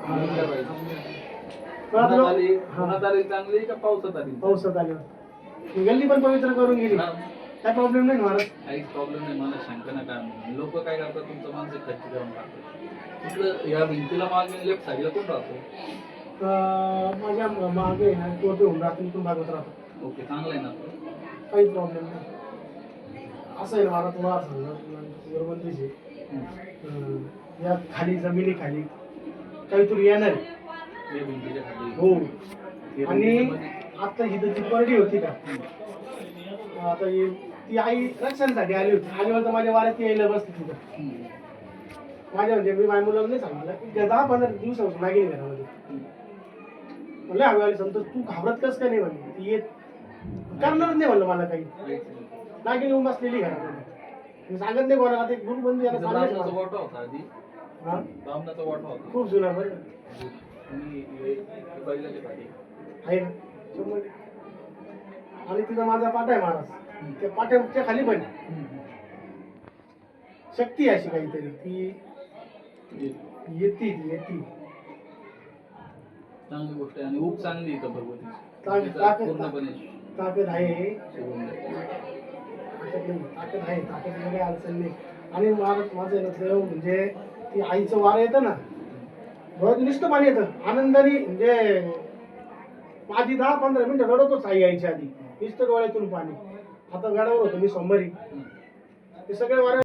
आणल्या पाहिजे. पण आता उन्हात आली, उन्हात आली चांगली का पावसात आली? पावसात आली गल्ली पण पवित्र करून गेली, हा. काय प्रॉब्लेम नाही ना महाराज. काहीच प्रॉब्लेम नाही, मला शंका ना काय. लोक काय करतात, तुमचं माणसं खच्ची करून टाकतात. इकडं या भिंतीला मागे लेफ्ट साईडला कोण राहतो? माझ्या मागे आहे ना टोपे होऊन रात्री पण भागवत राहतो. ओके, चांगलं आहे ना. काही प्रॉब्लेम नाही. असं आहे ना मला तुम्हाला सांगणार बरोबर तुझे या खाली जमिनी खाली काहीतरी येणार आहे. या भिंतीच्या खाली. हो. या आणि भिंतीमध्ये. आता ही जी परडी होती का, आता ती आई रक्षणासाठी आली होती. आल्यावर तर माझ्या वाऱ्यात यायला बसली तिथं. माझ्या म्हणजे मी माझ्या मुलाला नाही सांगितलं की 10-15 दिवसापासून नागिनी घरामध्ये. म्हणलं हवी आली समजा तू घाबरत कस का नाही म्हणली, ती येत करणारच नाही म्हणलं मला काही. नागिनी येऊन बसलेली घरामध्ये, मी सांगत नाही कोणाला. ते गुरु बंधू याला ब्राह्मणाचा सांगितलं. वाटा होता आधी. हा ब्राह्मणाचा वाटा होता. खूप जुना बरं का. तुम्ही बैलाच्या खाली. आहे ना 100. आणि तिथं माझा पाटा आहे महाराज, त्या पाट्याच्या खाली पण शक्ती अशी काहीतरी ती येते चांगली गोष्ट आहे. आणि ऊब चांगली आहे इथं ताकद भगवतीची पूर्णपणे. ताकद आहे, शिवून जाईल. ताकद आहे, ताकद काही अडचण नाही. आणि महाराज माझं नसलं म्हणजे ती आईचं वारं येतं ना, डोळ्यात नुसतं पाणी येतं आनंदाने. म्हणजे माझी 10-15 मिनिटं रडतोच आई यायच्या आधी, नुसतं डोळ्यातून पाणी. आता गाडावर होतो मी सोमवारी, ते सगळे वारे